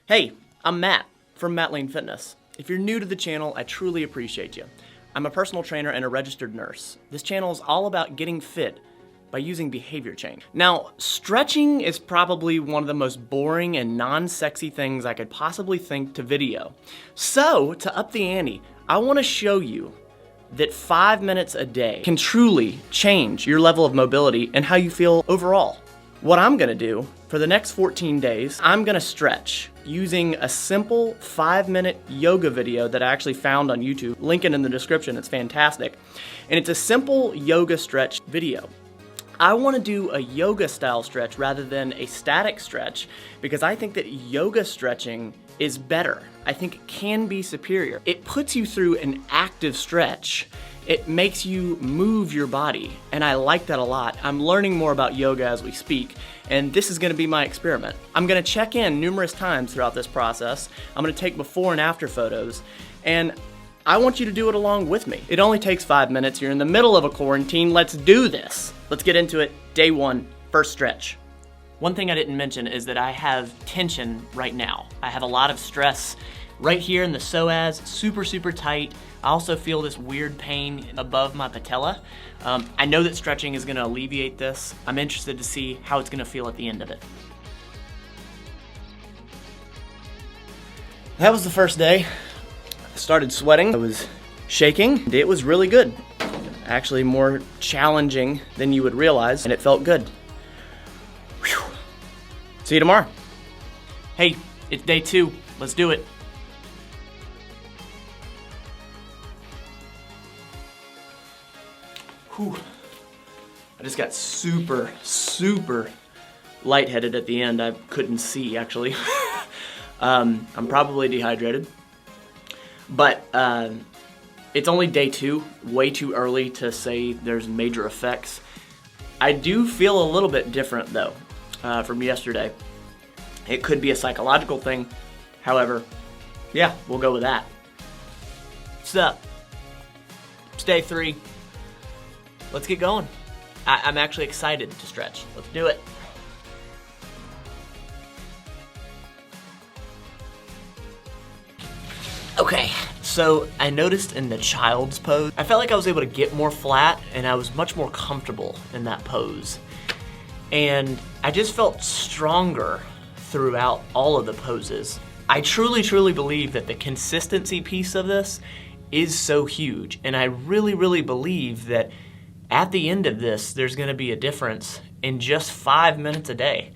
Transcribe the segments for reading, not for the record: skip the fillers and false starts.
Hey, I'm Matt from Matt Lane Fitness. If you're new to the channel, I truly appreciate you. I'm a personal trainer and a registered nurse. This channel is all about getting fit by using behavior change. Now, stretching is probably one of the most boring and non-sexy things I could possibly think to video. So, to up the ante, I want to show you that 5 minutes a day can truly change your level of mobility and how you feel overall. What I'm gonna do for the next 14 days, I'm gonna stretch using a simple 5-minute yoga video that I actually found on YouTube. Link it in the description, it's fantastic. And it's a simple yoga stretch video. I wanna do a yoga style stretch rather than a static stretch because I think that yoga stretching is better. I think it can be superior. It puts you through an active stretch. It makes you move your body, and I like that a lot. I'm learning more about yoga as we speak, and this is gonna be my experiment. I'm gonna check in numerous times throughout this process. I'm gonna take before and after photos, and I want you to do it along with me. It only takes 5 minutes. You're in the middle of a quarantine. Let's do this. Let's get into it. Day 1, first stretch. One thing I didn't mention is that I have tension right now. I have a lot of stress right here in the psoas, super tight. I also feel this weird pain above my patella. I know that stretching is gonna alleviate this. I'm interested to see how it's gonna feel at the end of it. That was the first day. I started sweating, I was shaking. It was really good. Actually more challenging than you would realize, and it felt good. Whew. See you tomorrow. Hey, it's day 2, let's do it. Whew. I just got super lightheaded at the end. I couldn't see, actually. I'm probably dehydrated. But it's only day 2, way too early to say there's major effects. I do feel a little bit different, though, from yesterday. It could be a psychological thing. However, yeah, we'll go with that. What's up? It's day 3. Let's get going. I'm actually excited to stretch. Let's do it. Okay, so I noticed in the child's pose, I felt like I was able to get more flat and I was much more comfortable in that pose. And I just felt stronger throughout all of the poses. I truly believe that the consistency piece of this is so huge. And I really believe that at the end of this, there's gonna be a difference in just 5 minutes a day.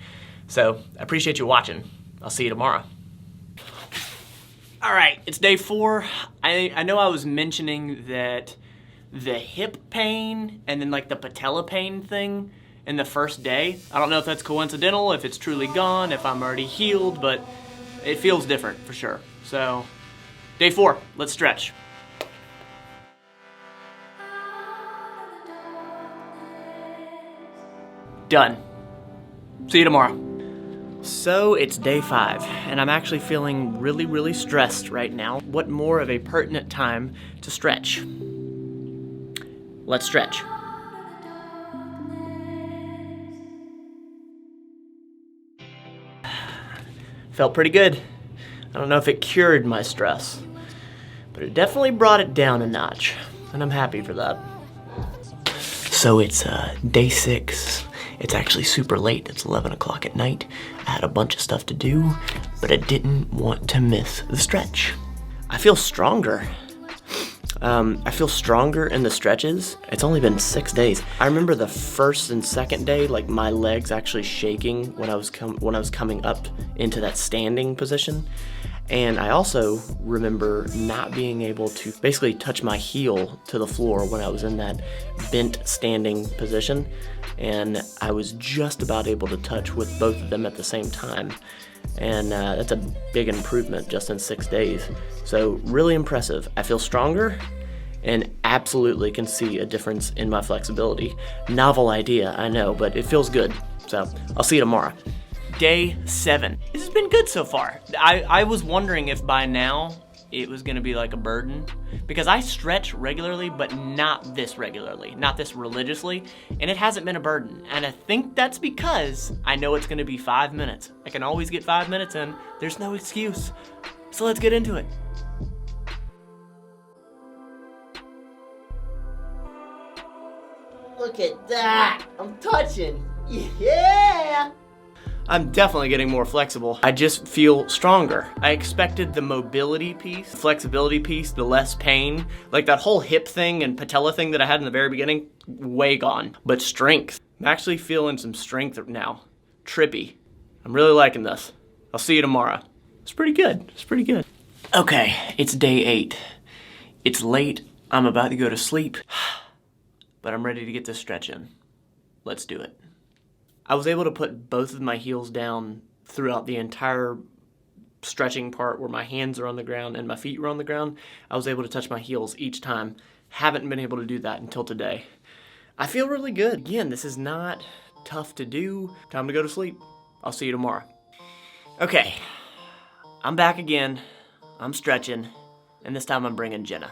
So I appreciate you watching. I'll see you tomorrow. All right, it's day 4. I know I was mentioning that the hip pain and then like the patella pain thing in the first day, I don't know if that's coincidental, if it's truly gone, if I'm already healed, but it feels different for sure. So day 4, let's stretch. Done. See you tomorrow. So it's day 5, and I'm actually feeling really stressed right now. What more of a pertinent time to stretch? Let's stretch. Felt pretty good. I don't know if it cured my stress, but it definitely brought it down a notch, and I'm happy for that. So it's day 6. It's actually super late, it's 11 o'clock at night. I had a bunch of stuff to do, but I didn't want to miss the stretch. I feel stronger. I feel stronger in the stretches. It's only been 6 days. I remember the first and second day, like my legs actually shaking when I was coming up into that standing position. And I also remember not being able to basically touch my heel to the floor when I was in that bent standing position. And I was just about able to touch with both of them at the same time. And that's a big improvement just in 6 days. So really impressive. I feel stronger and absolutely can see a difference in my flexibility. Novel idea, I know, but it feels good. So I'll see you tomorrow. Day 7. This has been good so far. I was wondering if by now it was gonna be like a burden, because I stretch regularly, but not this regularly, not this religiously, and it hasn't been a burden. And I think that's because I know it's gonna be 5 minutes. I can always get 5 minutes in, there's no excuse. So let's get into it. Look at that! I'm touching! Yeah! I'm definitely getting more flexible. I just feel stronger. I expected the mobility piece, the flexibility piece, the less pain. Like that whole hip thing and patella thing that I had in the very beginning, way gone. But strength. I'm actually feeling some strength now. Trippy. I'm really liking this. I'll see you tomorrow. It's pretty good. It's pretty good. Okay, it's day 8. It's late. I'm about to go to sleep. But I'm ready to get this stretch in. Let's do it. I was able to put both of my heels down throughout the entire stretching part where my hands are on the ground and my feet were on the ground. I was able to touch my heels each time. Haven't been able to do that until today. I feel really good. Again, this is not tough to do. Time to go to sleep. I'll see you tomorrow. Okay, I'm back again. I'm stretching, and this time I'm bringing Jenna.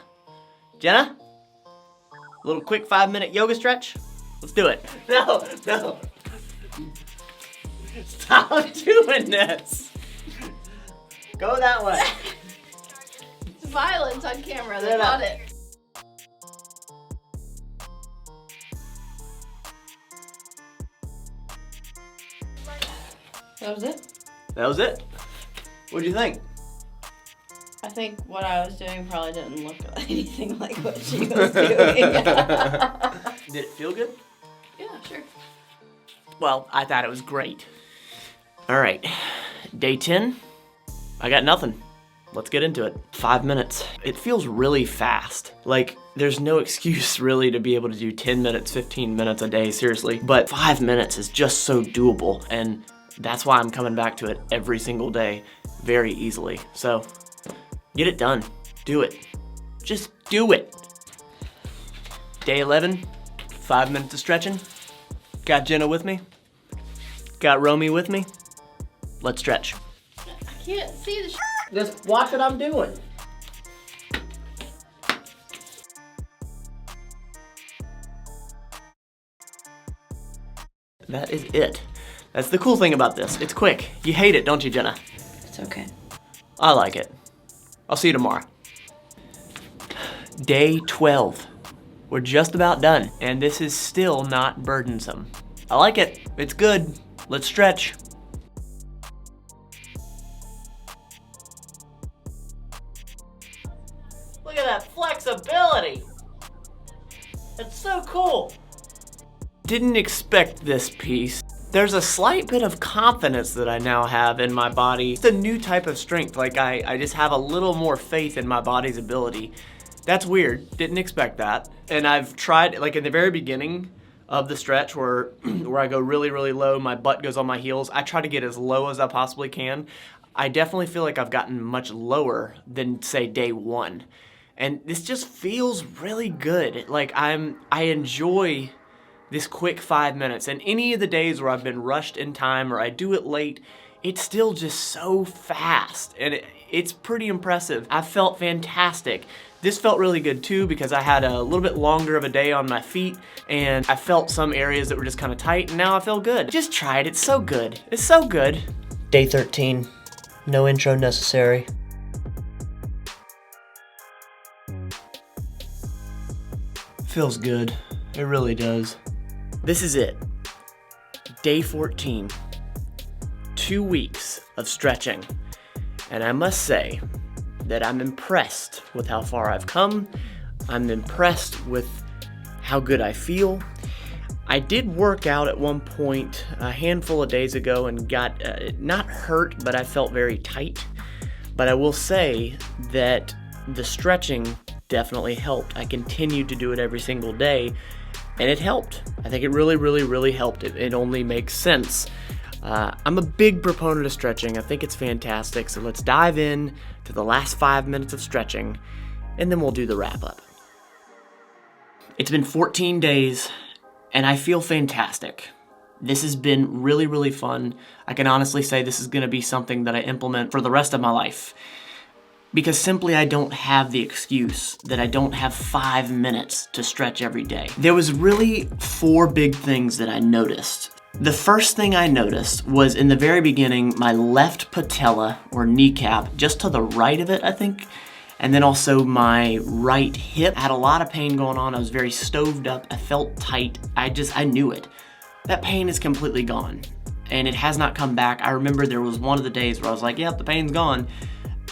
Jenna? A little quick 5-minute yoga stretch? Let's do it. No! Stop doing this. Go that way. It's violence on camera. They No, no. got it. That was it? That was it. What'd you think? I think what I was doing probably didn't look anything like what she was doing. Did it feel good? Yeah, sure. Well, I thought it was great. All right, day 10. I got nothing. Let's get into it. 5 minutes. It feels really fast. Like, there's no excuse really to be able to do 10 minutes, 15 minutes a day, seriously. But 5 minutes is just so doable, and that's why I'm coming back to it every single day very easily. So, get it done. Do it. Just do it. Day 11, 5 minutes of stretching. Got Jenna with me. Got Romy with me. Let's stretch. I can't see the Just watch what I'm doing. That is it. That's the cool thing about this. It's quick. You hate it, don't you, Jenna? It's okay. I like it. I'll see you tomorrow. Day 12. We're just about done, and this is still not burdensome. I like it. It's good. Let's stretch. Look at that flexibility. It's so cool. Didn't expect this piece. There's a slight bit of confidence that I now have in my body. It's a new type of strength. Like I just have a little more faith in my body's ability. That's weird. Didn't expect that. And I've tried, like in the very beginning of the stretch where I go really, really low, my butt goes on my heels. I try to get as low as I possibly can. I definitely feel like I've gotten much lower than say day 1. And this just feels really good. Like I enjoy this quick 5 minutes. And any of the days where I've been rushed in time or I do it late, it's still just so fast. And it's pretty impressive. I felt fantastic. This felt really good too because I had a little bit longer of a day on my feet and I felt some areas that were just kind of tight and now I feel good. Just try it, it's so good. It's so good. Day 13, no intro necessary. Feels good, it really does. This is it, day 14. 2 weeks of stretching. And I must say that I'm impressed with how far I've come. I'm impressed with how good I feel. I did work out at one point a handful of days ago and got not hurt, but I felt very tight. But I will say that the stretching definitely helped. I continued to do it every single day, and it helped. I think it really, really, really helped. It only makes sense. I'm a big proponent of stretching. I think it's fantastic. So let's dive in to the last 5 minutes of stretching, and then we'll do the wrap up. It's been 14 days, and I feel fantastic. This has been really, really fun. I can honestly say this is going to be something that I implement for the rest of my life. because simply I don't have the excuse that I don't have 5 minutes to stretch every day. There was really 4 big things that I noticed. The first thing I noticed was in the very beginning, my left patella or kneecap, just to the right of it, I think, and then also my right hip. I had a lot of pain going on. I was very stoved up. I felt tight. I knew it. That pain is completely gone, and it has not come back. I remember there was one of the days where I was like, yep, the pain's gone.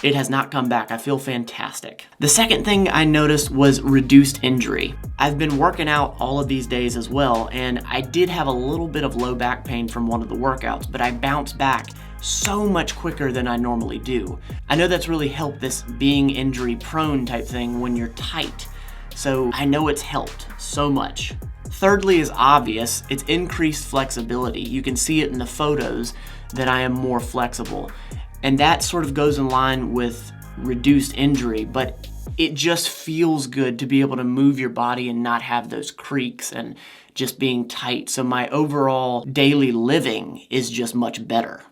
It has not come back. I feel fantastic. The second thing I noticed was reduced injury. I've been working out all of these days as well, and I did have a little bit of low back pain from one of the workouts, but I bounced back so much quicker than I normally do. I know that's really helped this being injury prone type thing when you're tight, so I know it's helped so much. Thirdly is obvious, it's increased flexibility. You can see it in the photos that I am more flexible. And that sort of goes in line with reduced injury, but it just feels good to be able to move your body and not have those creaks and just being tight. So my overall daily living is just much better.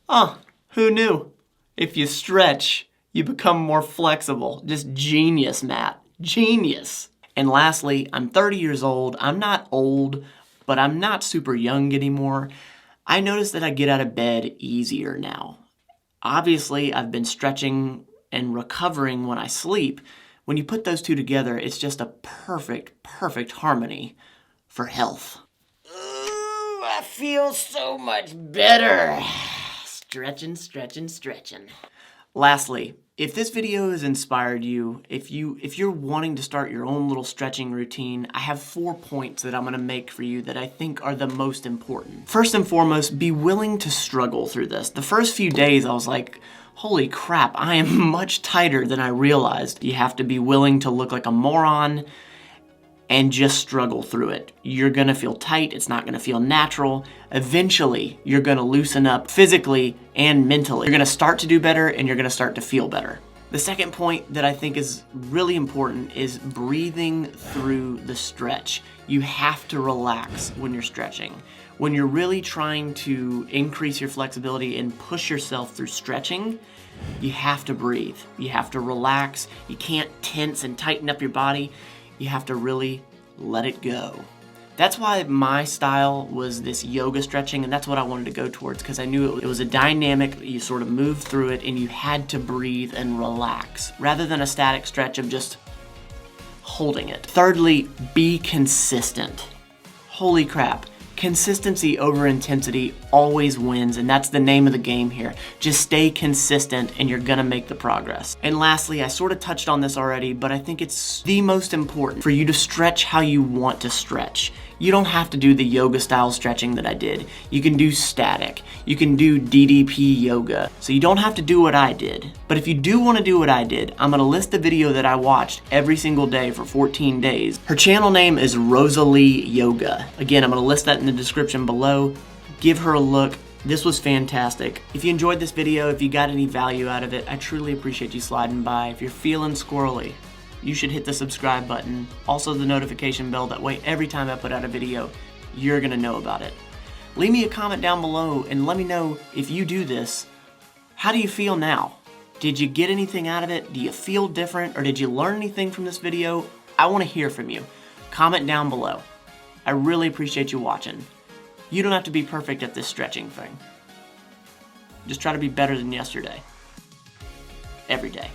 Oh, who knew? If you stretch, you become more flexible. Just genius, Matt. Genius. And lastly, I'm 30 years old. I'm not old, but I'm not super young anymore. I notice that I get out of bed easier now. Obviously, I've been stretching and recovering when I sleep. When you put those two together, it's just a perfect harmony for health. Ooh, I feel so much better. Stretching. Lastly, if this video has inspired you, if you're wanting to start your own little stretching routine, I have 4 points that I'm gonna make for you that I think are the most important. First and foremost, be willing to struggle through this. The first few days I was like, holy crap, I am much tighter than I realized. You have to be willing to look like a moron and just struggle through it. You're gonna feel tight, it's not gonna feel natural. Eventually, you're gonna loosen up physically and mentally. You're gonna start to do better and you're gonna start to feel better. The second point that I think is really important is breathing through the stretch. You have to relax when you're stretching. When you're really trying to increase your flexibility and push yourself through stretching, you have to breathe. You have to relax. You can't tense and tighten up your body. You have to really let it go. That's why my style was this yoga stretching, and that's what I wanted to go towards, because I knew it was a dynamic, you sort of move through it and you had to breathe and relax, rather than a static stretch of just holding it. Thirdly, be consistent. Holy crap. Consistency over intensity always wins, and that's the name of the game here. Just stay consistent and you're gonna make the progress. And lastly, I sort of touched on this already, but I think it's the most important for you to stretch how you want to stretch. You don't have to do the yoga style stretching that I did. You can do static. You can do DDP yoga. So you don't have to do what I did. But if you do want to do what I did, I'm going to list the video that I watched every single day for 14 days. Her channel name is Rosalie Yoga. Again, I'm going to list that in the description below. Give her a look. This was fantastic. If you enjoyed this video, if you got any value out of it, I truly appreciate you sliding by. If you're feeling squirrely, you should hit the subscribe button. Also the notification bell, that way every time I put out a video, you're gonna know about it. Leave me a comment down below and let me know if you do this. How do you feel now? Did you get anything out of it? Do you feel different, or did you learn anything from this video? I wanna hear from you. Comment down below. I really appreciate you watching. You don't have to be perfect at this stretching thing. Just try to be better than yesterday. Every day.